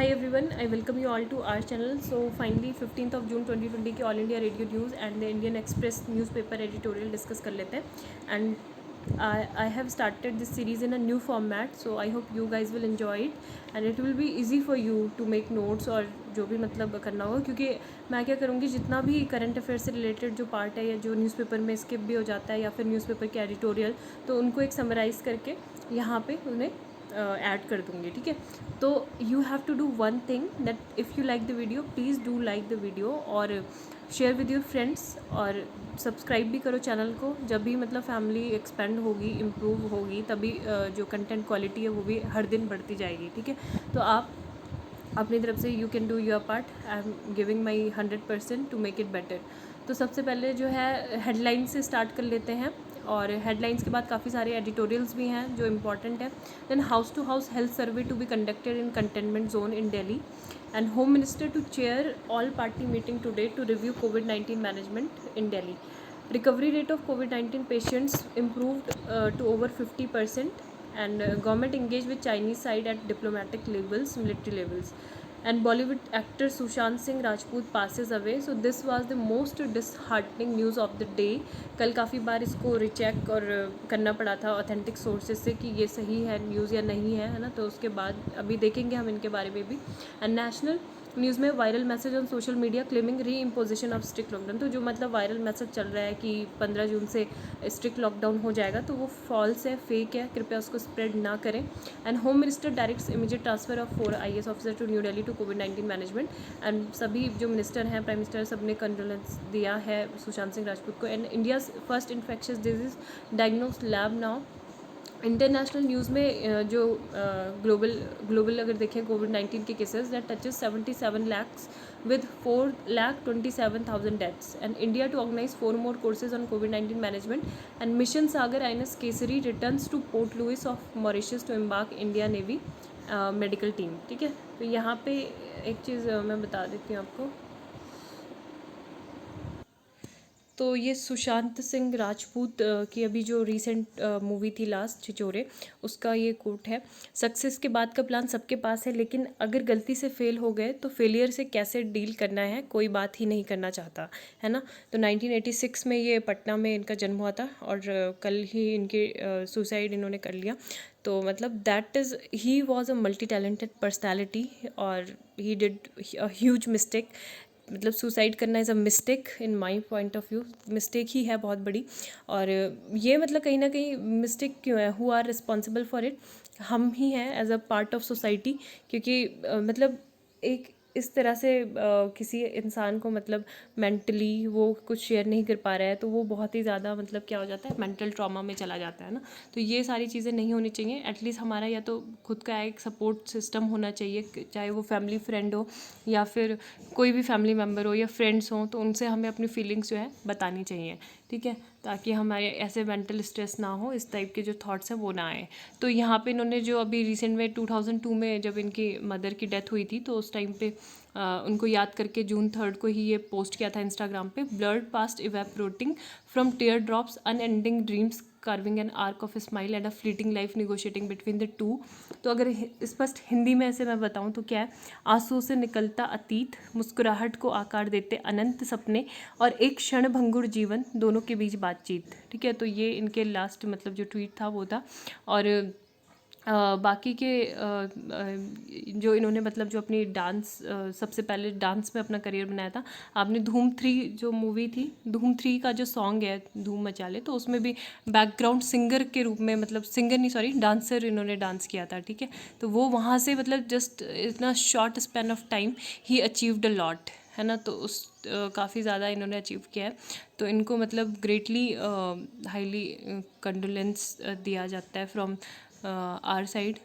everyone, I welcome you all to our channel. So finally 15th of June 2020 की all India radio news and the Indian express newspaper editorial discuss कर लेते हैं. And I have started this series in a new format, so I hope you guys will enjoy it and it will be easy for you to make notes और जो भी मतलब करना होगा, क्योंकि मैं क्या करूँगी, जितना भी करंट अफेयर से रिलेटेड जो पार्ट है या जो न्यूज़पेपर में स्किप भी हो जाता है या फिर न्यूज़पेपर के एडिटोरियल, तो उनको एक समराइज़ करके यहाँ पे उन्हें ऐड कर दूँगी. ठीक है, तो you have to do one thing that if you like the video please do like the video और शेयर विद योर फ्रेंड्स और सब्सक्राइब भी करो चैनल को. जब भी मतलब फैमिली एक्सपेंड होगी, इम्प्रूव होगी, तभी जो कंटेंट क्वालिटी है वो भी हर दिन बढ़ती जाएगी. ठीक है, तो आप अपनी तरफ से you can do your part. I am giving my 100% to make it better. तो सबसे पहले जो है हेडलाइन से स्टार्ट कर लेते हैं और हेडलाइंस के बाद काफ़ी सारे एडिटोरियल्स भी हैं जो इम्पॉर्टेंट है. Then house to house health survey to be conducted in containment zone in Delhi and home minister to chair all party meeting today to review कोविड-19 management in Delhi. Recovery rate of COVID-19 patients improved to over 50% and government engaged with Chinese side at diplomatic levels, military levels. And Bollywood actor Sushant Singh Rajput passes away. So this was the most disheartening news of the day. कल काफ़ी बार इसको recheck और करना पड़ा था authentic sources से कि ये सही है न्यूज़ या नहीं है ना. तो उसके बाद अभी देखेंगे हम इनके बारे में भी. एंड नेशनल न्यूज़ में viral message on social media claiming री इम्पोजिशन ऑफ स्ट्रिक्ट लॉकडाउन. तो जो मतलब वायरल मैसेज चल रहा है कि 15 जून से स्ट्रिक्ट लॉकडाउन हो जाएगा, तो वो फॉल्स है, फेक है, कृपया उसको स्प्रेड ना करें. And home minister directs immediate transfer of 4 IAS officer to New Delhi to कोविड-19 मैनेजमेंट. एंड सभी जो मिनिस्टर हैं, प्राइम मिनिस्टर, सब ने कंडोलेंस दिया है सुशांत सिंह राजपूत को. And India's first infectious disease diagnosed lab now. International news में जो ग्लोबल अगर देखें कोविड-19 के cases that touches 77 lakhs with 4,27,000 deaths. And India to organize 4 more courses on COVID-19 management. And Mission Sagar INS Kesari returns to Port Louis of Mauritius to embark India Navy medical team. ठीक है, तो यहाँ पे एक चीज़ मैं बता देती हूँ आपको. तो ये सुशांत सिंह राजपूत की अभी जो रीसेंट मूवी थी लास्ट छिछोरे, उसका ये कोट है. सक्सेस के बाद का प्लान सबके पास है, लेकिन अगर गलती से फेल हो गए तो फेलियर से कैसे डील करना है कोई बात ही नहीं करना चाहता, है ना. तो 1986 में ये पटना में इनका जन्म हुआ था और कल ही इनके सुसाइड इन्होंने कर लिया. तो मतलब that is he was a multi talented personality और he did a huge mistake. मतलब सुसाइड करना is a mistake in my point of view. Mistake ही है बहुत बड़ी. और ये मतलब कहीं ना कहीं मिस्टेक क्यों है, who are responsible for it? हम ही हैं as a part of society. क्योंकि मतलब एक इस तरह से किसी इंसान को मतलब मेंटली वो कुछ शेयर नहीं कर पा रहा है, तो वो बहुत ही ज़्यादा मतलब क्या हो जाता है, मेंटल ट्रॉमा में चला जाता है ना. तो ये सारी चीज़ें नहीं होनी चाहिए. एटलीस्ट हमारा या तो खुद का एक सपोर्ट सिस्टम होना चाहिए, चाहे वो फैमिली फ्रेंड हो या फिर कोई भी फैमिली मेम्बर हो या फ्रेंड्स हों, तो उनसे हमें अपनी फीलिंग्स जो है बतानी चाहिए. ठीक है, ताकि हमारे ऐसे मेंटल स्ट्रेस ना हो, इस टाइप के जो थॉट्स हैं वो ना आए. तो यहाँ पे इन्होंने जो अभी रिसेंट में 2002 में जब इनकी मदर की डेथ हुई थी, तो उस टाइम पे उनको याद करके जून 3 को ही ये पोस्ट किया था इंस्टाग्राम पे. Blood past evaporating from tear drops unending dreams carving an arc of a smile and a fleeting life negotiating between the two. तो अगर स्पष्ट हिंदी में ऐसे मैं बताऊँ तो क्या है, आंसुओं से निकलता अतीत, मुस्कुराहट को आकार देते अनंत सपने और एक क्षण भंगुर जीवन, दोनों के बीच बातचीत. ठीक है, तो ये इनके लास्ट मतलब जो ट्वीट था वो था. और बाकी के जो इन्होंने मतलब जो अपनी डांस सबसे पहले डांस में अपना करियर बनाया था. आपने धूम 3 जो मूवी थी, धूम 3 का जो सॉन्ग है धूम मचा ले, तो उसमें भी बैकग्राउंड सिंगर के रूप में, मतलब सिंगर नहीं सॉरी डांसर इन्होंने डांस किया था. ठीक है, तो वो वहाँ से मतलब जस्ट इतना short span of time he achieved a lot, है ना. तो उस काफ़ी ज़्यादा इन्होंने अचीव किया है. तो इनको मतलब ग्रेटली हाईली कंडोलेंस दिया जाता है फ्रॉम आर साइड.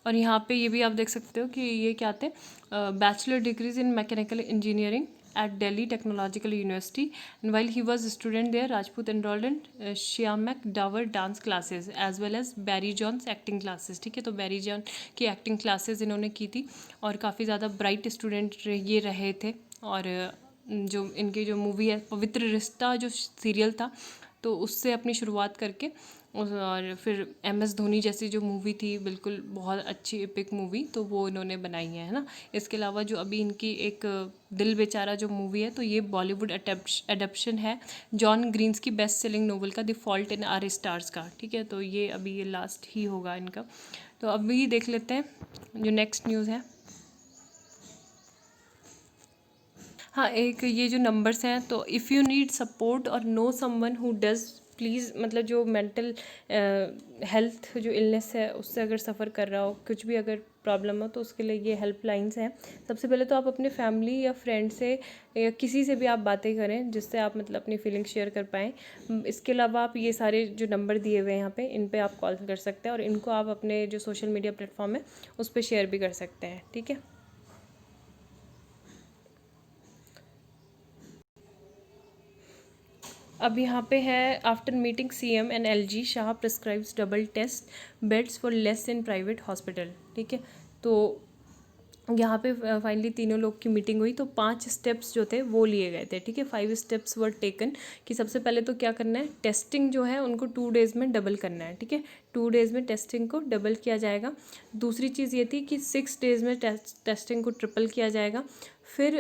और यहाँ पे ये भी आप देख सकते हो कि ये क्या थे, bachelor degrees in mechanical engineering at Delhi Technological University, and while he was a student there, Rajput enrolled in Shyamak Davar dance classes as well as Barry John's acting classes. ठीक है, तो बैरी जॉन की acting classes इन्होंने की थी और काफ़ी ज़्यादा ब्राइट स्टूडेंट ये रहे थे. और जो इनकी जो मूवी है पवित्र रिश्ता जो सीरियल था, तो उससे अपनी शुरुआत करके और फिर MS धोनी जैसी जो मूवी थी, बिल्कुल बहुत अच्छी एपिक मूवी, तो वो इन्होंने बनाई है ना। इसके अलावा जो अभी इनकी एक दिल बेचारा जो मूवी है, तो ये बॉलीवुड एडप्शन है जॉन ग्रीन्स की बेस्ट सेलिंग नोवेल का the fault in our stars का, ठीक है। तो ये अभी ये लास्ट ही होगा इनका। तो अभी देख लेते हैं जो नेक्स्ट न्यूज़ है। हाँ, एक ये जो नंबर्स हैं, तो इफ़ यू नीड सपोर्ट और know someone who does, please, मतलब जो मेंटल हेल्थ जो इलनेस है उससे अगर सफ़र कर रहा हो, कुछ भी अगर प्रॉब्लम हो, तो उसके लिए ये हेल्पलाइंस हैं। सबसे पहले तो आप अपने फैमिली या फ्रेंड से या किसी से भी आप बातें करें जिससे आप मतलब अपनी फीलिंग शेयर कर पाएँ। इसके अलावा आप ये सारे जो नंबर दिए हुए हैं यहाँ पे, इन पे आप कॉल कर सकते हैं और इनको आप अपने जो सोशल मीडिया प्लेटफॉर्म है उस पर शेयर भी कर सकते हैं, ठीक है। अब यहाँ पे है, after meeting CM and LG, Shah prescribes double test beds for less in private hospital, ठीक है। तो यहाँ पे फाइनली तीनों लोग की मीटिंग हुई, तो 5 स्टेप्स जो थे वो लिए गए थे, ठीक है। 5 स्टेप्स वर टेकन कि सबसे पहले तो क्या करना है, टेस्टिंग जो है उनको 2 डेज़ में डबल करना है, ठीक है। 2 डेज़ में टेस्टिंग को डबल किया जाएगा। दूसरी चीज़ ये थी कि 6 डेज़ में टेस्टिंग को ट्रिपल किया जाएगा। फिर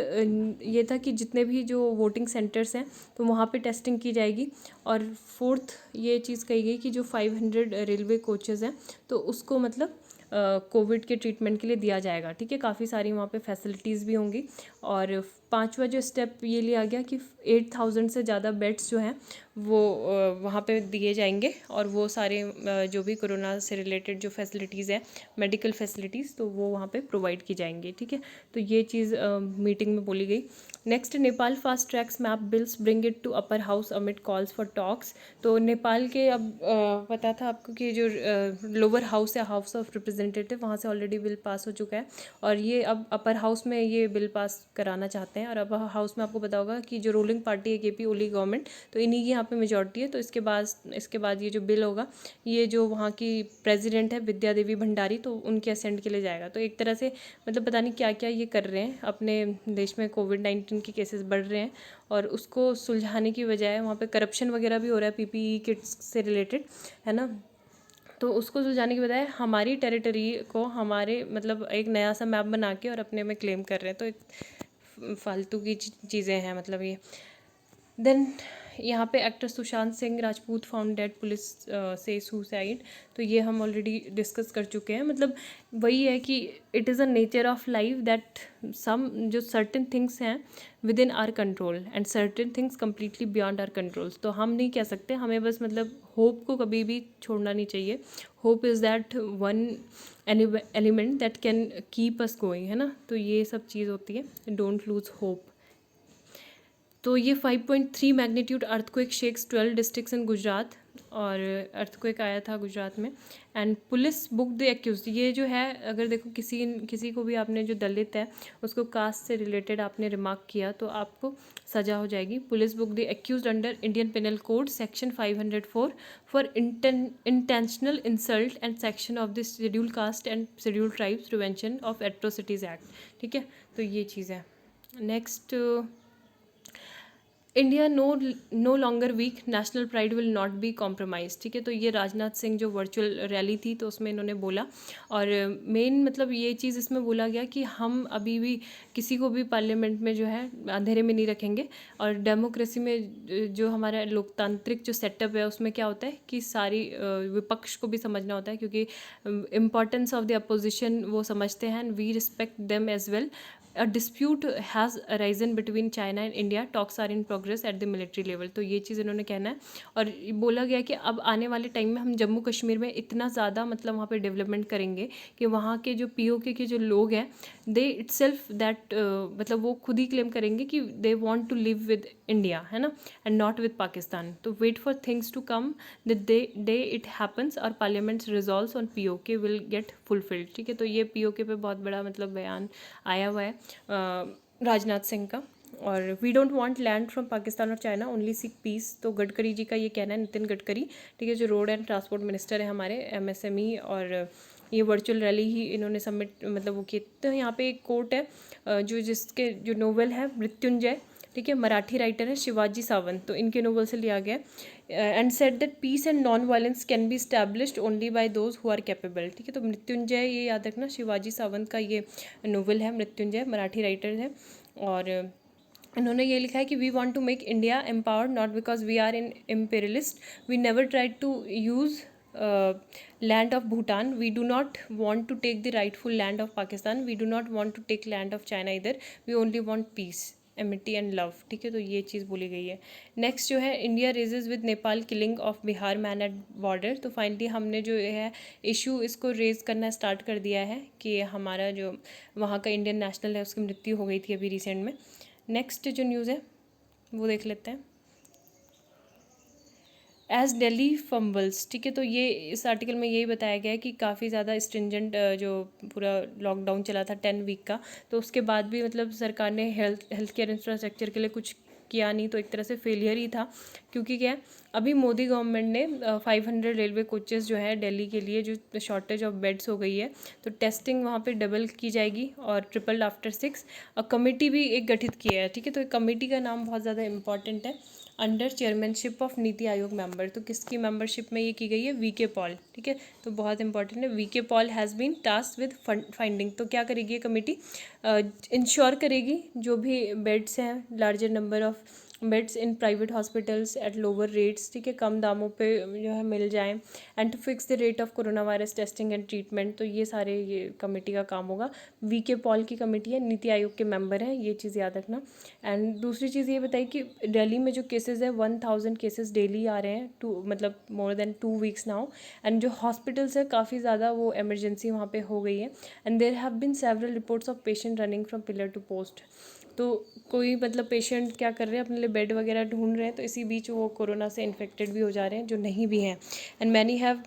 ये था कि जितने भी जो वोटिंग सेंटर्स हैं तो वहाँ पे टेस्टिंग की जाएगी। और फोर्थ ये चीज़ कही गई कि जो 500 रेलवे कोचेज़ हैं तो उसको मतलब कोविड के ट्रीटमेंट के लिए दिया जाएगा, ठीक है। काफ़ी सारी वहाँ पे फैसिलिटीज़ भी होंगी। और पांचवा जो स्टेप ये लिया गया कि 8000 से ज़्यादा बेड्स जो हैं वो वहाँ पे दिए जाएंगे, और वो सारे जो भी कोरोना से रिलेटेड जो फैसिलिटीज़ हैं, मेडिकल फैसिलिटीज़, तो वो वहाँ पे प्रोवाइड की जाएंगी, ठीक है। तो ये चीज़ मीटिंग में बोली गई। Next, Nepal fast tracks map bills bring it to upper house amid calls for talks. तो नेपाल के अब पता था आपको कि जो लोअर हाउस या हाउस ऑफ रिप्रेजेंटेटिव, वहाँ से ऑलरेडी बिल पास हो चुका है, और ये अब अपर हाउस में ये बिल पास कराना चाहते हैं। और अपर हाउस में आपको पता होगा कि जो रूलिंग पार्टी है KP ओली गवर्नमेंट, तो इन्हीं की यहाँ पे मेजॉरिटी है। तो इसके बाद ये जो बिल होगा, ये जो वहाँ की प्रेसिडेंट है विद्या देवी भंडारी, तो उनके असेंट के लिए जाएगा। तो एक तरह से मतलब पता नहीं क्या क्या ये कर रहे हैं, अपने देश में कोविड-19 के केसेस बढ़ रहे हैं और उसको सुलझाने की बजाय वहाँ पे करप्शन वगैरह भी हो रहा है PPE किट्स से रिलेटेड, है ना। तो उसको सुलझाने की बजाय हमारी टेरिटरी को हमारे मतलब एक नया सा मैप बना के और अपने में क्लेम कर रहे हैं। तो एक फालतू की चीज़ें हैं मतलब ये। देन यहाँ पे actor Sushant Singh Rajput found dead, police से सुसाइड। तो ये हम ऑलरेडी डिस्कस कर चुके हैं। मतलब वही है कि it is a nature of life that some जो सर्टेन थिंग्स हैं within our control and certain things completely beyond our controls. तो हम नहीं कह सकते, हमें बस मतलब होप को कभी भी छोड़ना नहीं चाहिए। Hope is that one element that can keep us going, है ना। तो ये सब चीज़ होती है, डोंट लूज़ होप। तो ये 5.3 magnitude earthquake shakes 12 districts in Gujarat, और अर्थक्वेक आया था गुजरात में। And police book the accused, ये जो है अगर देखो किसी को भी आपने जो दलित है उसको कास्ट से रिलेटेड आपने रिमार्क किया तो आपको सजा हो जाएगी। Police book the accused under Indian penal code section 504 for intentional insult and section of the schedule caste and schedule tribes prevention of atrocities act, ठीक है। तो ये चीज़ है। Next, India no longer weak, national pride will not be compromise, ठीक है। तो ये राजनाथ सिंह जो वर्चुअल रैली थी तो उसमें इन्होंने बोला, और मेन मतलब ये चीज़ इसमें बोला गया कि हम अभी भी किसी को भी पार्लियामेंट में जो है अंधेरे में नहीं रखेंगे। और डेमोक्रेसी में जो हमारा लोकतांत्रिक जो सेटअप है उसमें क्या होता है कि सारी विपक्ष को भी समझना होता है, क्योंकि इम्पॉर्टेंस ऑफ द अपोजिशन वो समझते हैं, and we respect them as well. A dispute has arisen between China and India. Talks are in progress at the military level. तो ये चीज़ इन्होंने कहना है। और बोला गया कि अब आने वाले टाइम में हम जम्मू कश्मीर में इतना ज़्यादा मतलब वहाँ पे डेवलपमेंट करेंगे कि वहाँ के जो POK के जो लोग हैं दे इट्सेल्फ दैट मतलब वो खुद ही क्लेम करेंगे कि they want to live with India, है ना, एंड नॉट विद पाकिस्तान। तो wait for things to come, the day it happens और parliaments resolves on POK will get fulfilled, ठीक है। तो ये POK पे बहुत बड़ा मतलब बयान आया हुआ है राजनाथ सिंह का। और we don't want land from Pakistan और चाइना, ओनली सीक पीस। तो गडकरी जी का ये कहना है, नितिन गडकरी, ठीक है, जो रोड एंड ट्रांसपोर्ट मिनिस्टर है हमारे MSME। और ये वर्चुअल रैली ही इन्होंने सबमिट मतलब वो की। तो यहाँ पे एक कोट है जो जिसके जो नोवेल है मृत्युंजय, ठीक है, मराठी राइटर है शिवाजी सावंत, तो इनके नोवेल से लिया गया है। And said that peace and non violence can be established only by those who are capable. ठीक है, तो मृत्युंजय ये याद रखना, शिवाजी सावंत का ये नोवेल है मृत्युंजय, मराठी राइटर है। और इन्होंने ये लिखा है कि we want to make India empowered not because we are in imperialist, we never tried to use land of Bhutan, we do not want to take the rightful land of Pakistan, we do not want to take land of China either, we only want peace, amity and love। ठीक है, तो ये चीज़ बोली गई है। Next जो है, India raises with Nepal killing of Bihar man eight border. तो फाइनली हमने जो है इशू इसको रेज करना स्टार्ट कर दिया है कि हमारा जो वहाँ का इंडियन नेशनल है उसकी मृत्यु हो गई थी अभी रिसेंट में। नेक्स्ट जो न्यूज़ है वो देख लेते हैं। As Delhi fumbles. ठीक है, तो ये इस आर्टिकल में यही बताया गया है कि काफ़ी ज़्यादा स्ट्रिंजेंट जो पूरा लॉकडाउन चला था 10 वीक का, तो उसके बाद भी मतलब सरकार ने हेल्थ केयर इंफ्रास्ट्रक्चर के लिए कुछ किया नहीं, तो एक तरह से फेलियर ही था। क्योंकि क्या है, अभी मोदी गवर्नमेंट ने 500 रेलवे कोचेस जो है दिल्ली के लिए जो शॉर्टेज ऑफ बेड्स हो गई है, तो टेस्टिंग वहाँ पे डबल की जाएगी और ट्रिपल आफ्टर 6। और कमेटी भी एक गठित किया है। ठीक है, तो कमेटी का नाम बहुत ज़्यादा इंपॉर्टेंट है, under chairmanship of NITI Aayog member. तो किसकी मेंबरशिप में ये की गई है? वीके पॉल। ठीक है, तो बहुत इंपॉर्टेंट है। VK Paul has been task with finding. तो क्या करेगी ये कमेटी? इंश्योर करेगी जो भी बेड्स हैं, larger number of beds in private hospitals at lower rates. ठीक है, कम दामों पे जो है मिल जाएं, and to fix the rate of corona virus testing and treatment. तो ये सारे ये कमेटी का काम होगा। वीके पॉल की कमेटी है, नीति आयोग के मेंबर हैं, ये चीज़ याद रखना। एंड दूसरी चीज़ ये बताई कि दिल्ली में जो केसेस है 1000 केसेस डेली आ रहे हैं, मतलब more than 2 weeks now. And जो हॉस्पिटल्स है काफ़ी ज़्यादा वो इमरजेंसी वहाँ पे हो गई है। And there have been several reports of patient running from pillar to post. तो कोई मतलब पेशेंट क्या कर रहे हैं, अपने लिए बेड वगैरह ढूंढ रहे हैं, तो इसी बीच वो कोरोना से इन्फेक्टेड भी हो जा रहे हैं जो नहीं भी हैं। And many have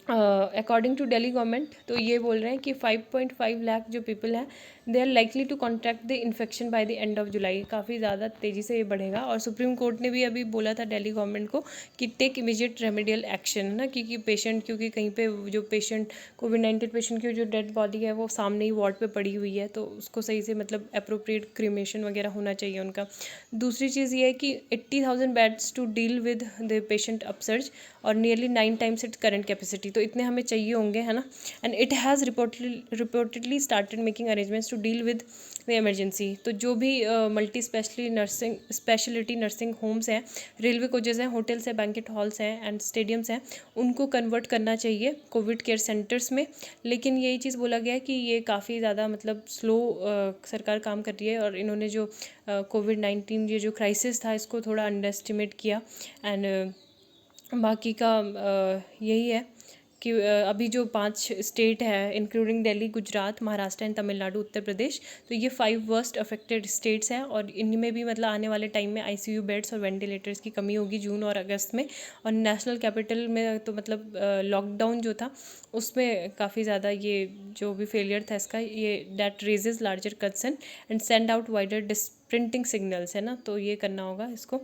according to Delhi government, तो ये बोल रहे हैं कि 5.5 लाख जो पीपल हैं they are likely to contract the infection by the end of July. काफ़ी ज़्यादा तेज़ी से ये बढ़ेगा। और सुप्रीम कोर्ट ने भी अभी बोला था दिल्ली गवर्नमेंट को कि टेक इमीडिएट रेमेडियल एक्शन, है ना, क्योंकि कहीं पे जो पेशेंट कोविड-19 पेशेंट की जो डेड बॉडी है वो सामने ही वार्ड पे पड़ी हुई है, तो उसको सही से मतलब अप्रोप्रिएट क्रीमेशन वगैरह होना चाहिए उनका। दूसरी चीज़ ये है कि 80,000 beds to deal with the patient upsurge और nearly 9 times its current capacity. तो इतने हमें चाहिए होंगे, है ना। And it has reportedly started making arrangements to deal with the emergency. तो जो भी मल्टी स्पेशलिटी नर्सिंग होम्स हैं, रेलवे कोचेज़ हैं, होटल्स हैं, बैंकेट हॉल्स हैं एंड स्टेडियम्स हैं, उनको कन्वर्ट करना चाहिए कोविड केयर सेंटर्स में। लेकिन यही चीज़ बोला गया है कि ये काफ़ी ज़्यादा मतलब स्लो सरकार काम कर रही है, और इन्होंने जो कोविड-19 ये जो क्राइसिस था इसको थोड़ा अंडर एस्टिमेट किया। एंड बाकी का यही है कि अभी जो 5 स्टेट है इंक्लूडिंग दिल्ली, गुजरात, महाराष्ट्र एंड तमिलनाडु, उत्तर प्रदेश, तो ये 5 वर्स्ट अफेक्टेड स्टेट्स हैं। और इनमें भी मतलब आने वाले टाइम में आईसीयू बेड्स और वेंटिलेटर्स की कमी होगी जून और अगस्त में। और नेशनल कैपिटल में तो मतलब लॉकडाउन जो था उसमें काफ़ी ज़्यादा ये जो भी फेलियर था इसका, ये that raises larger concern and send out wider dispiriting signals, है ना। तो ये करना होगा इसको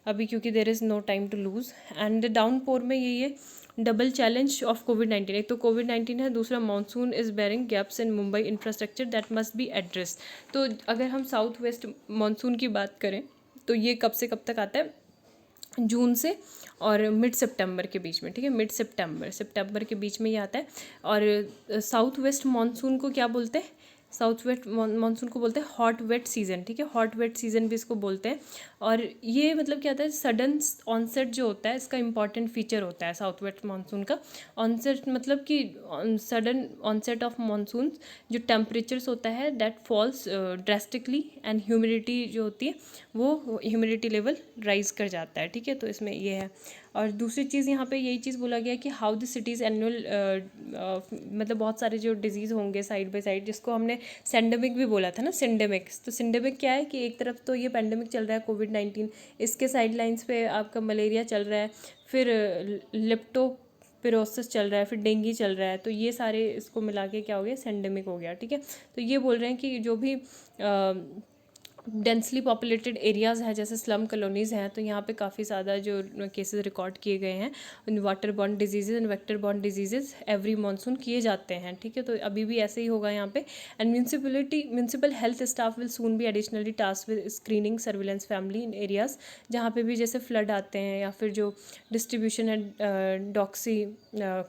अभी, क्योंकि there is no time to lose. And downpour में यही है डबल चैलेंज ऑफ कोविड-19। एक तो कोविड-19 है, दूसरा monsoon is baring gaps in Mumbai infrastructure that must be address. तो अगर हम साउथ वेस्ट मानसून की बात करें तो ये कब से कब तक आता है? जून से और मिड सितंबर के बीच में। ठीक है, मिड सितंबर के बीच में ये आता है। और साउथ वेस्ट मानसून को क्या बोलते हैं? साउथ वेस्ट मानसून को बोलते हैं हॉट वेट सीज़न। ठीक है, हॉट वेट सीज़न भी इसको बोलते हैं। और ये मतलब क्या होता है, सडन ऑनसेट जो होता है इसका इंपॉर्टेंट फीचर होता है साउथ वेस्ट मानसून का। ऑनसेट मतलब कि सडन ऑनसेट ऑफ मानसून, जो टेम्परेचर्स होता है that falls drastically, and humidity जो होती है वो ह्यूमिडिटी लेवल राइज कर जाता है। ठीक है, तो इसमें ये है। और दूसरी चीज़ यहाँ पे यही चीज़ बोला गया है कि हाउ द सिटीज़ एनुअल मतलब बहुत सारे जो डिजीज़ होंगे साइड बाय साइड, जिसको हमने सेंडेमिक भी बोला था ना, सिंडेमिक्स। तो सिंडेमिक क्या है कि एक तरफ तो ये पेंडेमिक चल रहा है कोविड-19, इसके साइड लाइन्स पे आपका मलेरिया चल रहा है, फिर लेप्टोस्पिरोसिस चल रहा है, फिर डेंगू चल रहा है। तो ये सारे इसको मिला के क्या हो गया, सेंडेमिक हो गया। ठीक है, तो ये बोल रहे हैं कि जो भी डेंसली पॉपुलेटेड एरियाज़ हैं जैसे स्लम कॉलोनीज़ हैं, तो यहाँ पे काफ़ी ज़्यादा जो केसेस रिकॉर्ड किए गए हैं water borne disease and vector borne disease every monsoon किए जाते हैं, ठीक है। तो अभी भी ऐसे ही होगा यहाँ पे। And municipal health staff will soon be additionally task with screening surveillance family in areas जहाँ पे भी जैसे फ्लड आते हैं या फिर जो डिस्ट्रीब्यूशन है Doxy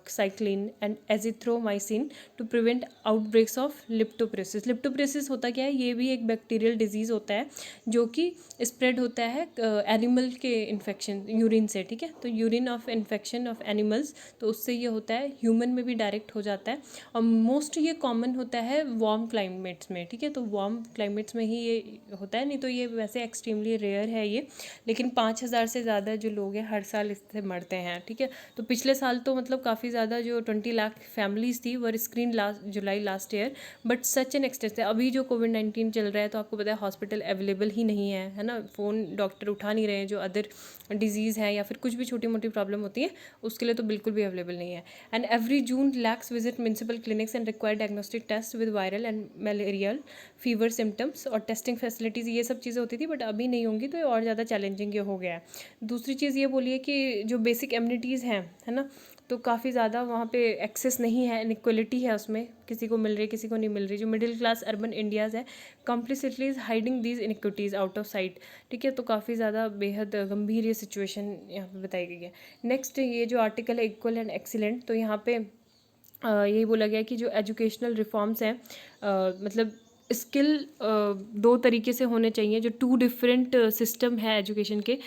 cyclin and azithromycin to prevent outbreaks of leptospirosis. Leptospirosis होता क्या है, ये भी एक बैक्टीरियल डिजीज़ होता है जो कि स्प्रेड होता है एनिमल के इन्फेक्शन यूरिन से, ठीक है। तो urine of infection of animals, तो उससे ये होता है, ह्यूमन में भी डायरेक्ट हो जाता है। और मोस्ट ये कॉमन होता है वार्म क्लाइमेट्स में, ठीक है। तो वार्म क्लाइमेट्स में ही ये होता है, नहीं तो ये वैसे एक्सट्रीमली रेयर है ये। लेकिन 5,000 से ज़्यादा जो लोग हैं हर साल इससे मरते हैं, ठीक है। तो पिछले साल तो मतलब काफ़ी ज़्यादा जो 20 लाख फैमिलीज़ थी were screen July last year, but such an extent है। अभी जो कोविड-19 चल रहा है तो आपको पता है हॉस्पिटल अवेलेबल ही नहीं है ना। फ़ोन डॉक्टर उठा नहीं रहे हैं, जो अदर डिजीज़ है या फिर कुछ भी छोटी मोटी प्रॉब्लम होती है उसके लिए तो बिल्कुल भी अवेलेबल नहीं है। And every June lakhs visit municipal clinics and require diagnostic test with viral and malarial fever symptoms और टेस्टिंग फैसिलिटीज़, ये सब चीज़ें होती थी बट अभी नहीं होंगी, तो ये और ज़्यादा चैलेंजिंग ये हो गया है। दूसरी चीज़ ये बोलिए कि जो बेसिक एमिनिटीज़ हैं, है ना, तो काफ़ी ज़्यादा वहाँ पे एक्सेस नहीं है, इनइक्वलिटी है उसमें, किसी को मिल रही किसी को नहीं मिल रही। जो मिडिल क्लास अर्बन इंडियाज़ है complicitly is hiding these inequities out of sight, ठीक है। तो काफ़ी ज़्यादा बेहद गंभीर ये सिचुएशन यहाँ पे बताई गई है। नेक्स्ट ये जो आर्टिकल है इक्वल एंड एक्सीलेंट, तो यहाँ पे यही बोला गया कि जो एजुकेशनल रिफॉर्म्स हैं मतलब स्किल दो तरीके से होने चाहिए। जो टू डिफरेंट सिस्टम है एजुकेशन के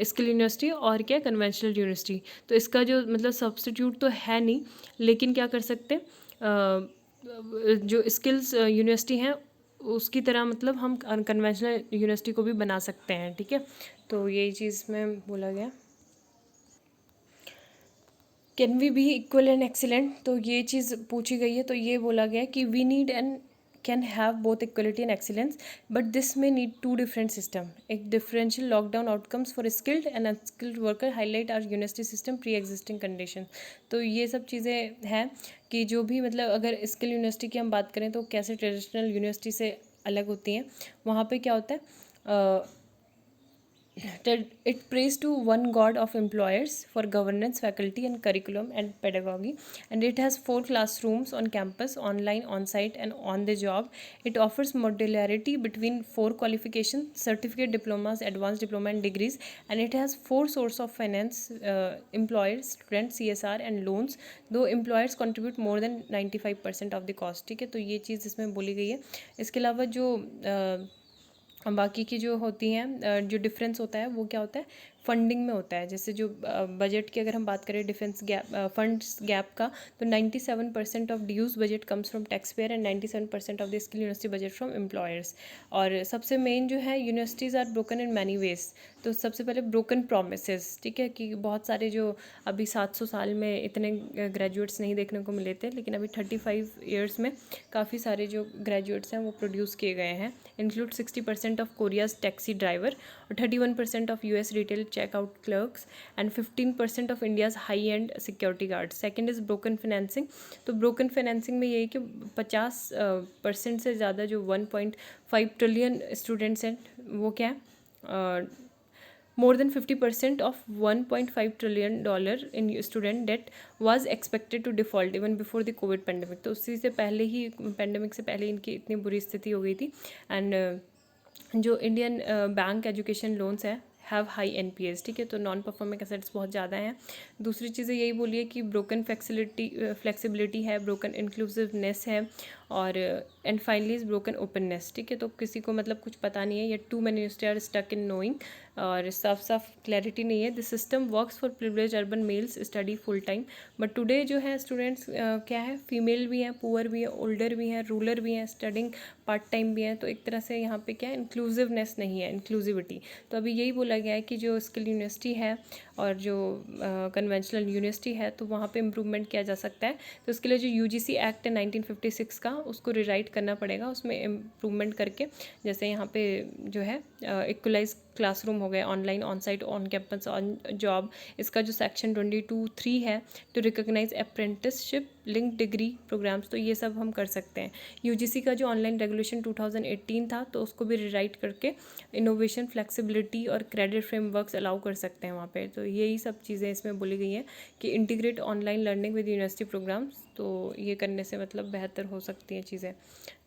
स्किल यूनिवर्सिटी और क्या कन्वेंशनल यूनिवर्सिटी, तो इसका जो मतलब सब्स्टिट्यूट तो है नहीं, लेकिन क्या कर सकते हैं जो स्किल्स यूनिवर्सिटी हैं उसकी तरह मतलब हम कन्वेंशनल यूनिवर्सिटी को भी बना सकते हैं, ठीक है। तो यही चीज़ में बोला गया। Can we be equal and excellent, तो ये चीज़ पूछी गई है। तो ये बोला गया है कि we need and can have both equality and excellence but this में नीड टू डिफरेंट सिस्टम। एक differential lockdown outcomes for skilled and unskilled worker highlight are university system pre existing condition. तो ये सब चीज़ें हैं कि जो भी मतलब अगर स्किल यूनिवर्सिटी की हम बात करें तो कैसे ट्रेडिशनल यूनिवर्सिटी से अलग होती हैं। वहाँ पे क्या होता है, it prays to one god of employers for governance, faculty and curriculum and pedagogy, and it has 4 classrooms on campus, online, on site and on the job. It offers modularity between 4 qualifications, certificate, diplomas, advanced diploma and degrees, and it has 4 sources of finance, employers, students, CSR and loans, though employers contribute more than 95% of the cost, ठीक है। तो ये चीज़ इसमें बोली गई है। इसके अलावा जो बाकी की जो होती हैं जो डिफरेंस होता है वो क्या होता है, फंडिंग में होता है। जैसे जो बजट की अगर हम बात करें डिफेंस गैप फंड्स गैप का, तो 97% of dues budget comes from tax payer and 97% of the skill university budget from employers. और सबसे मेन जो है universities are broken in many ways. तो सबसे पहले ब्रोकन प्रोमिसेस, ठीक है, कि बहुत सारे जो अभी 700 साल में इतने ग्रेजुएट्स नहीं देखने को मिले थे, लेकिन अभी 35 ईयर्स में काफ़ी सारे जो ग्रेजुएट्स हैं वो प्रोड्यूस किए गए हैं। Include 60% of Korea's taxi driver और 31% of US retail checkout clerks and 15% of India's high end security guard. Second is broken financing. तो ब्रोकन फाइनेंसिंग में यही कि 50% से ज़्यादा जो 1.5 ट्रिलियन स्टूडेंट्स हैं वो क्या है, more than 50% of $1.5 trillion in student debt was expected to default even before the COVID pandemic। तो उसी से पहले ही पेंडेमिक से पहले इनकी इतनी बुरी स्थिति हो गई थी। एंड जो इंडियन बैंक एजुकेशन लोन्स हैं हैव हाई NPAs, ठीक है। तो नॉन परफॉर्मिंग एसेट्स बहुत ज़्यादा हैं। दूसरी चीज़ें यही बोलिए कि ब्रोकन फ्लेक्सिबिलिटी है, ब्रोकन इंक्लूसिवनेस है और and finally is broken openness, ठीक है। तो किसी को मतलब कुछ पता नहीं है, या too many are stuck in knowing, और साफ क्लैरिटी नहीं है। The system works for privilege urban males study full time, but today जो है स्टूडेंट्स क्या है, फीमेल भी हैं, पुअर भी है, ओल्डर भी हैं, रूरल भी हैं, स्टडिंग पार्ट टाइम भी हैं। तो एक तरह से यहाँ पे क्या है, इंक्लूसिवनेस नहीं है, इंक्लूसिविटी। तो अभी यही बोला गया है कि जो स्किल यूनिवर्सिटी है और जो कन्वेंशनल यूनिवर्सिटी है तो वहाँ पे इम्प्रूवमेंट किया जा सकता है। तो उसके लिए जो UGC एक्ट है 1956 का, उसको रिराइट करना पड़ेगा, उसमें इम्प्रूवमेंट करके, जैसे यहाँ पे जो है इक्वलाइज क्लासरूम हो गए, online, on site, on campus, on job, इसका जो सेक्शन 22(3) है to recognise apprenticeship link degree programmes, तो ये सब हम कर सकते हैं। यूजीसी का जो ऑनलाइन रेगुलेशन 2018 था तो उसको भी रिराइट करके इनोवेशन, फ्लेक्सिबिलिटी और क्रेडिट फ्रेमवर्क्स अलाउ कर सकते हैं वहाँ पे। तो यही सब चीज़ें इसमें बोली गई हैं कि integrate online learning with university programmes, तो ये करने से मतलब बेहतर हो सकती हैं चीज़ें।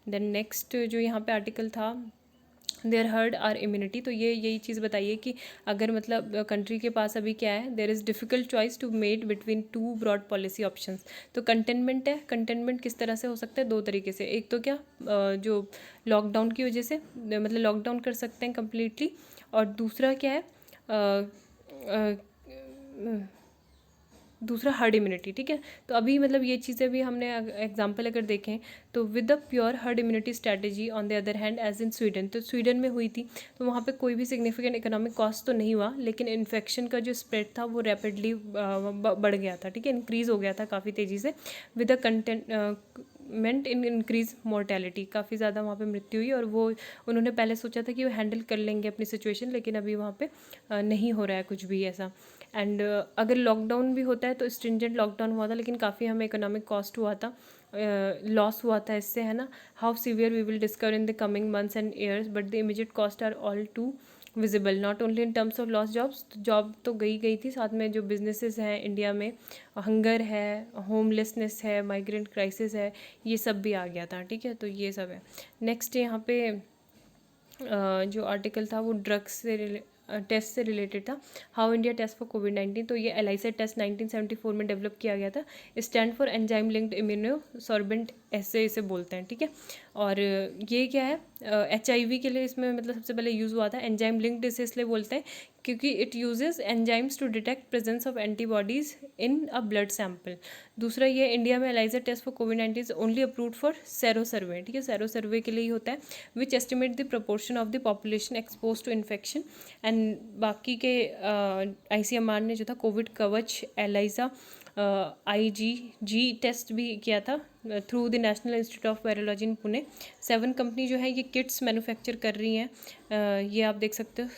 देन नेक्स्ट जो यहाँ पे आर्टिकल था, देयर हर्ड आर इम्यूनिटी, तो ये यही चीज़ बताइए कि अगर मतलब कंट्री के पास अभी क्या है, there is difficult choice to made between two broad policy options. तो कंटेनमेंट है, कंटेनमेंट किस तरह से हो सकता है, दो तरीके से। एक तो क्या जो लॉकडाउन की वजह से मतलब लॉकडाउन कर सकते हैं कम्प्लीटली, और दूसरा क्या है दूसरा हर्ड इम्यूनिटी, ठीक है। तो अभी मतलब ये चीज़ें भी हमने एग्जांपल अगर देखें तो with the pure herd immunity strategy on the other hand as in Sweden, तो स्वीडन में हुई थी तो वहाँ पे कोई भी सिग्निफिकेंट इकोनॉमिक कॉस्ट तो नहीं हुआ, लेकिन इन्फेक्शन का जो स्प्रेड था वो रैपिडली बढ़ गया था, ठीक है, इंक्रीज़ हो गया था काफ़ी तेज़ी से, with the meant in increase mortality, काफ़ी ज़्यादा वहाँ पे मृत्यु हुई। और वो उन्होंने पहले सोचा था कि वो हैंडल कर लेंगे अपनी सिचुएशन, लेकिन अभी वहाँ पे नहीं हो रहा है कुछ भी ऐसा। एंड अगर लॉकडाउन भी होता है तो स्ट्रिंजेंट लॉकडाउन हुआ था, लेकिन काफ़ी हमें इकोनॉमिक कॉस्ट हुआ था, लॉस हुआ था इससे, है ना। How severe we will discover in the coming months and years, but the immediate cost are all too visible, not only in terms of loss jobs, job तो गई थी, साथ में जो बिजनेसेस हैं इंडिया में, हंगर है, होमलेसनेस है, माइग्रेंट क्राइसिस है, ये सब भी आ गया था, ठीक है। तो ये सब है। नेक्स्ट यहाँ पे जो आर्टिकल था वो ड्रग्स से टेस्ट से रिलेटेड था, हाउ इंडिया टेस्ट फॉर कोविड-19, तो ये एलाइसा टेस्ट 1974 में डेवलप किया गया था, stand for enzyme linked immunosorbent ऐसे इसे बोलते हैं, ठीक है। और ये क्या है, HIV के लिए इसमें मतलब सबसे पहले यूज़ हुआ था। एंजाइम लिंक्ड इसे इसलिए बोलते हैं क्योंकि it uses enzymes to detect presence of antibodies in a blood sample. दूसरा ये इंडिया में एलाइजा टेस्ट फॉर कोविड-19 only approved for sero survey, ठीक है, सेरो सर्वे के लिए ही होता है, which estimate the proportion of the population expose to infection. And बाकी के ICMR ने जो था कोविड कवच एलाइजा IgG टेस्ट भी किया था through the national institute of virology in Pune. 7 company जो है ये किट्स मैन्युफैक्चर कर रही हैं, ये आप देख सकते हो,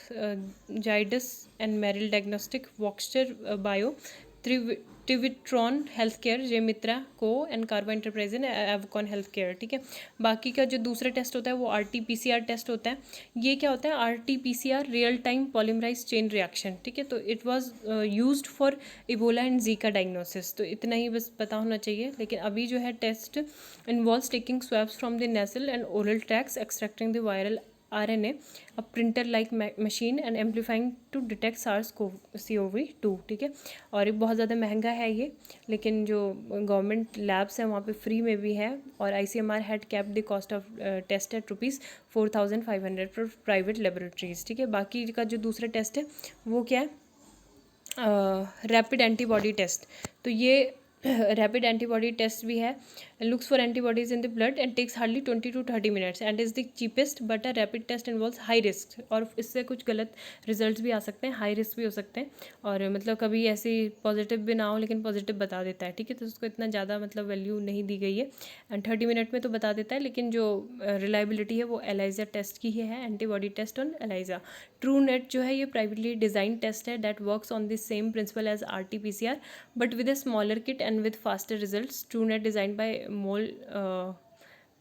Zydus and Meril diagnostic, Voxtur bio, Trivitron health care, जेमित्रा को, and Karba enterprise and Avecon health care, ठीक है। बाकी का जो दूसरा टेस्ट होता है वो RT-PCR टेस्ट होता है। ये क्या होता है, RT-PCR real time polymerise chain reaction, ठीक है। तो it was used for Ebola and Zika diagnosis, तो इतना ही बस पता होना चाहिए। लेकिन अभी जो है test involves taking swabs from the nasal and oral tracts, extracting the viral RNA, a printer like machine and amplifying to detect SARS-CoV-2, ठीक है। और ये बहुत ज़्यादा महंगा है ये, लेकिन जो गवर्नमेंट लैब्स हैं वहाँ पे फ्री में भी है। और ICMR had capped the cost of test at ₹4,500 for private laboratories, ठीक है। बाकी का जो दूसरा टेस्ट है वो क्या है, रैपिड एंटीबॉडी टेस्ट। तो ये रैपिड एंटीबॉडी टेस्ट भी है, looks for antibodies in the blood and takes hardly 20 to 30 minutes and is the cheapest, but a rapid test involves high risk, और इससे कुछ गलत रिजल्ट्स भी आ सकते हैं, हाई रिस्क भी हो सकते हैं, और मतलब कभी ऐसे पॉजिटिव भी ना हो लेकिन पॉजिटिव बता देता है, ठीक है। तो उसको इतना ज़्यादा मतलब वैल्यू नहीं दी गई है, एंड 30 मिनट में तो बता देता है, लेकिन जो रिलायबिलिटी है वो एलाइजा टेस्ट की ही है, antibody test on ELISA. Truenat जो है ये प्राइवेटली डिजाइन टेस्ट है that works on the same principle as RT-PCR but with a smaller kit and with faster results. Truenat design by mole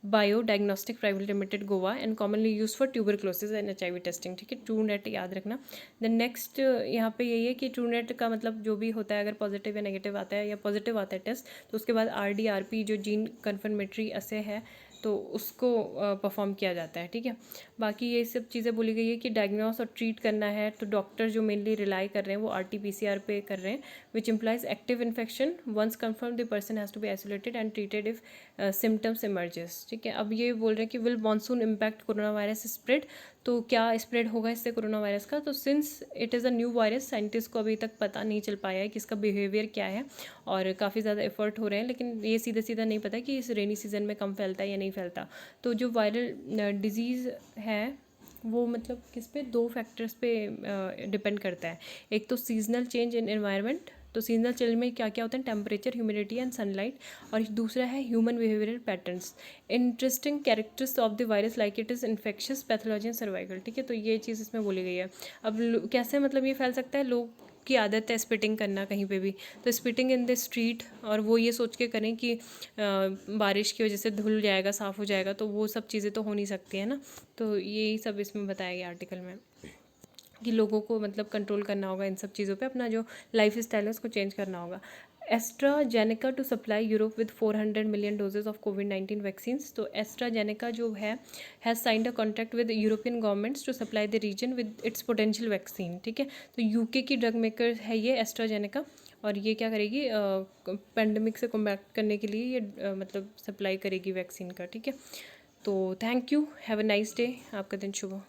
bio diagnostic private limited Goa and commonly use for tuberculosis and HIV testing, ठीक है। True net याद रखना। Then next यहाँ पे यही है कि true net का मतलब जो भी होता है, अगर पॉजिटिव या नेगेटिव आता है या पॉजिटिव आता है टेस्ट, तो उसके बाद RDRP जो जीन कन्फर्मेटरी असे है तो उसको परफॉर्म किया जाता है, ठीक है। बाकी ये सब चीज़ें बोली गई है कि डायग्नोस और ट्रीट करना है तो डॉक्टर जो मेनली रिलाई कर रहे हैं वो RT-PCR पे कर रहे हैं, which implies active infection, once confirm the person has to be isolated and treated if symptoms emerges, ठीक है। अब ये बोल रहे हैं कि will monsoon impact corona virus spread, तो क्या स्प्रेड होगा इससे कोरोना वायरस का। तो since it is a new virus, scientist को अभी तक पता नहीं चल पाया है कि इसका बिहेवियर क्या है, और काफ़ी ज़्यादा एफर्ट हो रहे हैं, लेकिन ये सीधा सीधा नहीं पता कि इस रेनी सीजन में कम फैलता है या नहीं फैलता। तो जो वायरल डिजीज़ है वो मतलब किस पे, 2 फैक्टर्स पे डिपेंड करता है। एक तो सीजनल चेंज इन एनवायरनमेंट, तो सीजनल चेंज में क्या क्या होता है, टेम्परेचर, ह्यूमिडिटी एंड सनलाइट। और दूसरा है human behavioural patterns, interesting characters of the virus like it is infectious, pathology and survival. ठीक है, तो ये चीज़ इसमें बोली गई है। अब कैसे मतलब ये फैल सकता है, लोग की आदत है स्पिटिंग करना कहीं पे भी, तो स्पिटिंग इन द स्ट्रीट, और वो ये सोच के करें कि बारिश की वजह से धुल जाएगा, साफ़ हो जाएगा, तो वो सब चीज़ें तो हो नहीं सकती है ना। तो यही सब इसमें बताया गया आर्टिकल में कि लोगों को मतलब कंट्रोल करना होगा इन सब चीज़ों पे, अपना जो लाइफ स्टाइल है उसको चेंज करना होगा। AstraZeneca to supply Europe with 400 million doses of कोविड-19 वैक्सीन्स। तो एस्ट्राजेनेका जो has signed a contract with European governments to supply the region with its potential vaccine. ठीक है, तो यूके की ड्रग मेकर है ये एस्ट्राजेनेका, और ये क्या करेगी, पेंडेमिक से कॉम्बैट करने के लिए ये मतलब सप्लाई करेगी वैक्सीन का। ठीक है, तो thank you, have a nice day, आपका दिन शुभ हो।